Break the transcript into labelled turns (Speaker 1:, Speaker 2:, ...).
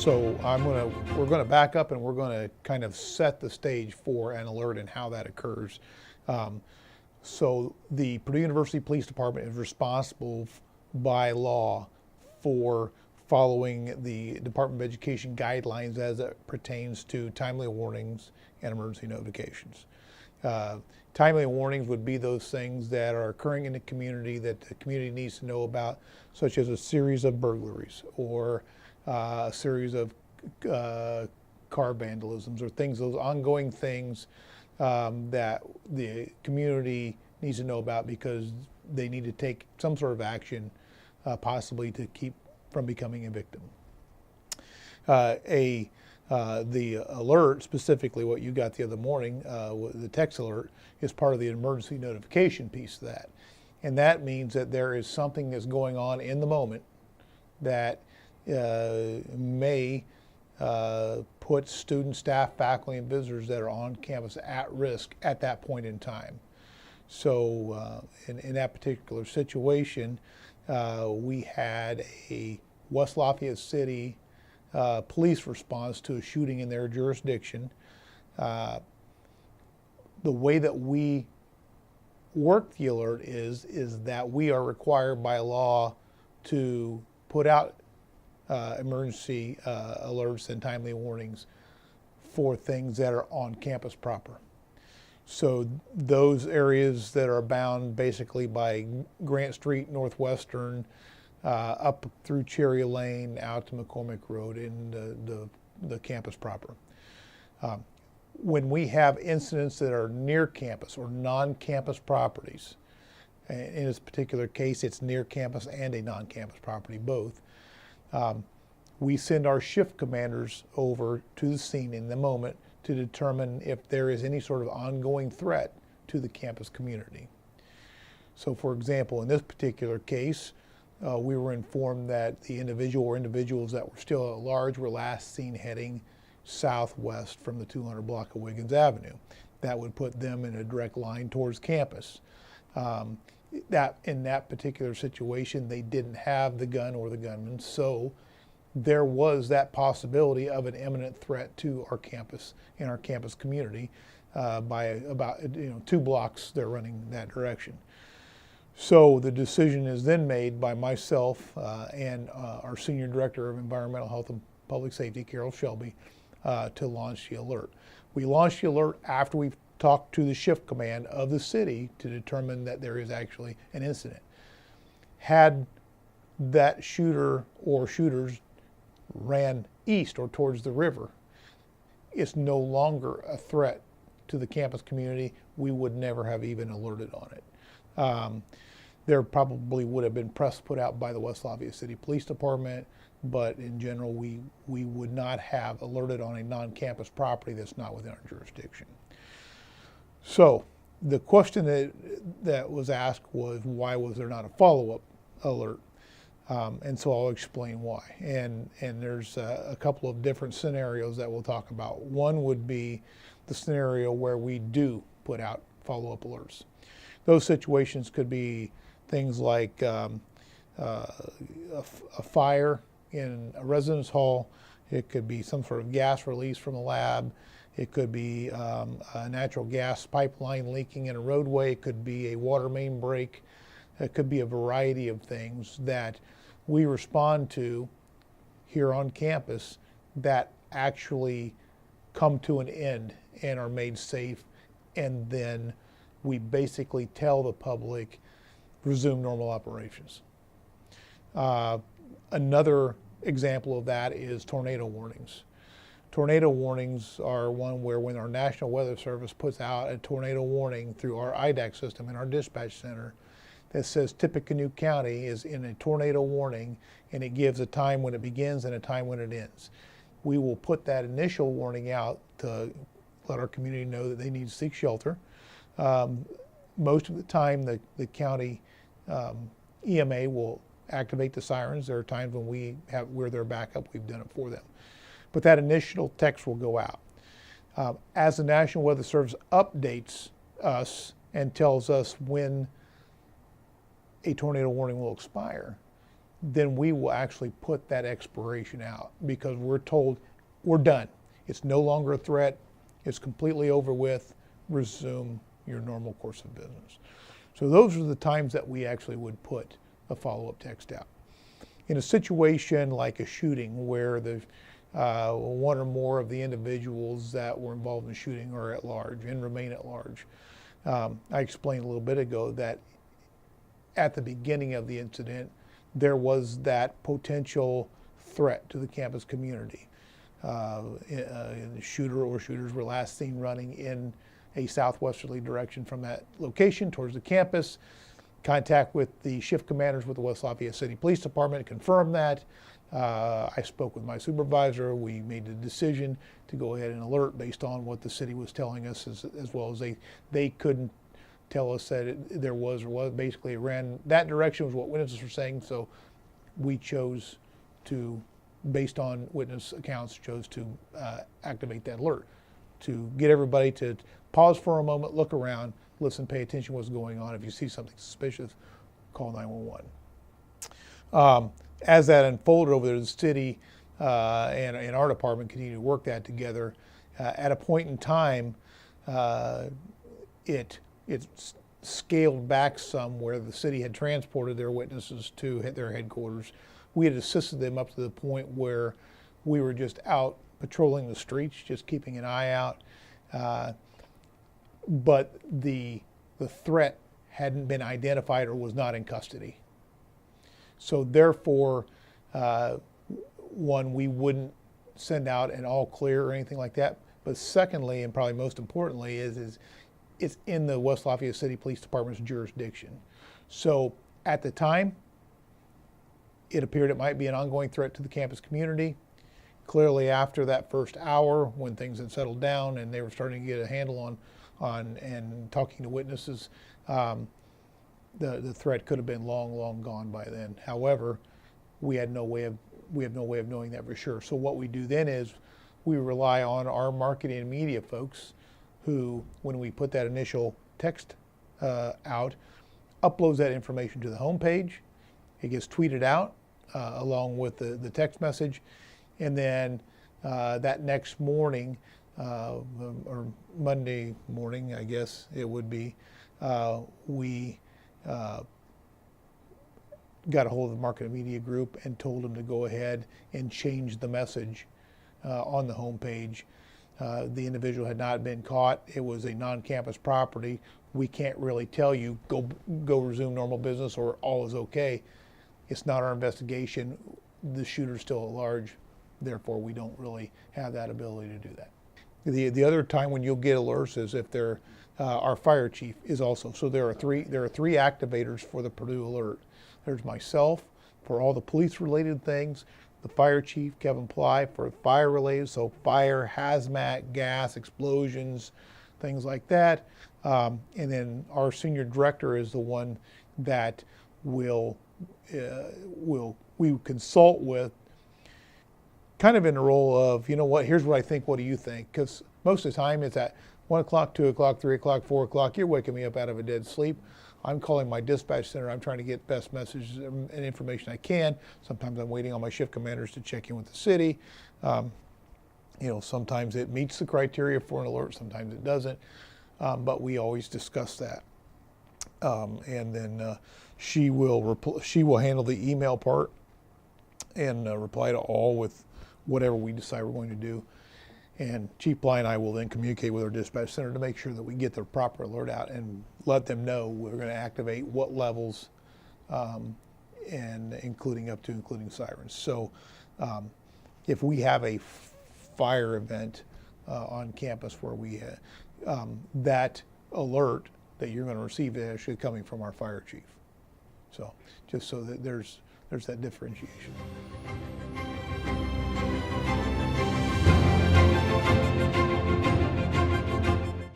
Speaker 1: So we're gonna back up and we're gonna kind of set the stage for an alert and how that occurs. So the Purdue University Police Department is responsible by law for following the Department of Education guidelines as it pertains to timely warnings and emergency notifications. Timely warnings would be those things that are occurring in the community that the community needs to know about, such as a series of burglaries or a series of car vandalisms or things, those ongoing things that the community needs to know about because they need to take some sort of action, possibly to keep from becoming a victim. The alert, specifically what you got the other morning, the text alert, is part of the emergency notification piece of that. And that means that there is something that's going on in the moment that may put students, staff, faculty, and visitors that are on campus at risk at that point in time. So in that particular situation, we had a West Lafayette City police response to a shooting in their jurisdiction. The way that we work the alert is that we are required by law to put out emergency alerts and timely warnings for things that are on campus proper. So those areas that are bound basically by Grant Street, Northwestern, up through Cherry Lane, out to McCormick Road in the campus proper. When we have incidents that are near campus or non-campus properties, in this particular case it's near campus and a non-campus property, both, we send our shift commanders over to the scene in the moment to determine if there is any sort of ongoing threat to the campus community. So for example, in this particular case, we were informed that the individual or individuals that were still at large were last seen heading southwest from the 200 block of Wiggins Avenue. That would put them in a direct line towards campus. That in that particular situation, they didn't have the gun or the gunman, so there was that possibility of an imminent threat to our campus and our campus community by about 2 blocks they're running that direction. So the decision is then made by myself and our Senior Director of Environmental Health and Public Safety, Carol Shelby, to launch the alert. We launched the alert after we've talked to the shift command of the city to determine that there is actually an incident. Had that shooter or shooters ran east or towards the river, it's no longer a threat to the campus community. We would never have even alerted on it. There probably would have been press put out by the West Lafayette City Police Department, but in general, we would not have alerted on a non-campus property that's not within our jurisdiction. So the question that was asked was, why was there not a follow-up alert? And so I'll explain why. And there's a couple of different scenarios that we'll talk about. One would be the scenario where we do put out follow-up alerts. Those situations could be things like a fire in a residence hall. It could be some sort of gas release from a lab. It could be a natural gas pipeline leaking in a roadway. It could be a water main break. It could be a variety of things that we respond to here on campus that actually come to an end and are made safe, and then we basically tell the public, resume normal operations. Another example of that is tornado warnings. Tornado warnings are one where when our National Weather Service puts out a tornado warning through our IDAC system in our dispatch center that says Tippecanoe County is in a tornado warning, and it gives a time when it begins and a time when it ends. We will put that initial warning out to let our community know that they need to seek shelter. Most of the time, the county EMA will activate the sirens. There are times when we're their backup. We've done it for them. But that initial text will go out. As the National Weather Service updates us and tells us when a tornado warning will expire, then we will actually put that expiration out because we're told we're done. It's no longer a threat. It's completely over with. Resume your normal course of business. So those are the times that we actually would put a follow-up text out. In a situation like a shooting where the one or more of the individuals that were involved in the shooting are at large and remain at large, I explained a little bit ago that at the beginning of the incident, there was that potential threat to the campus community. The shooter or shooters were last seen running in a southwesterly direction from that location towards the campus. Contact with the shift commanders with the West Lafayette City Police Department confirmed that. I spoke with my supervisor. We made the decision to go ahead and alert based on what the city was telling us, as well as they couldn't tell us that there was or was. Basically, it ran that direction was what witnesses were saying, so we chose to, based on witness accounts, chose to activate that alert to get everybody to pause for a moment, look around, listen, pay attention to what's going on. If you see something suspicious, call 911. As that unfolded over there, the city and our department continued to work that together. At a point in time, it scaled back some where the city had transported their witnesses to their headquarters. We had assisted them up to the point where we were just out patrolling the streets, just keeping an eye out. But the threat hadn't been identified or was not in custody. So therefore, one, we wouldn't send out an all clear or anything like that. But secondly, and probably most importantly, is it's in the West Lafayette City Police Department's jurisdiction. So at the time, it appeared it might be an ongoing threat to the campus community. Clearly after that first hour, when things had settled down and they were starting to get a handle on and talking to witnesses, the threat could have been long gone by then. However, we have no way of knowing that for sure. So what we do then is we rely on our marketing and media folks who, when we put that initial text out, uploads that information to the homepage. It gets tweeted out along with the text message. And then that next morning, or Monday morning, I guess it would be, we got a hold of the marketing media group and told them to go ahead and change the message on the homepage. The individual had not been caught. It was a non-campus property. We can't really tell you, go resume normal business or all is okay. It's not our investigation. The shooter's still at large. Therefore, we don't really have that ability to do that. The other time when you'll get alerts is if they're, our fire chief is also. So there are three activators for the Purdue alert. There's myself for all the police related things, the fire chief, Kevin Ply, for fire related, so fire, hazmat, gas, explosions, things like that. And then our senior director is the one that we consult with, kind of in the role of, you know what, here's what I think, what do you think? Because most of the time it's at 1 o'clock, 2 o'clock, 3 o'clock, 4 o'clock, you're waking me up out of a dead sleep. I'm calling my dispatch center. I'm trying to get best messages and information I can. Sometimes I'm waiting on my shift commanders to check in with the city. Sometimes it meets the criteria for an alert, sometimes it doesn't. But we always discuss that. And then she will handle the email part and reply to all with whatever we decide we're going to do. And Chief Bly and I will then communicate with our dispatch center to make sure that we get the proper alert out and let them know we're going to activate what levels, and including sirens. So if we have a fire event on campus where we that alert that you're going to receive is actually coming from our fire chief. So just so that there's that differentiation.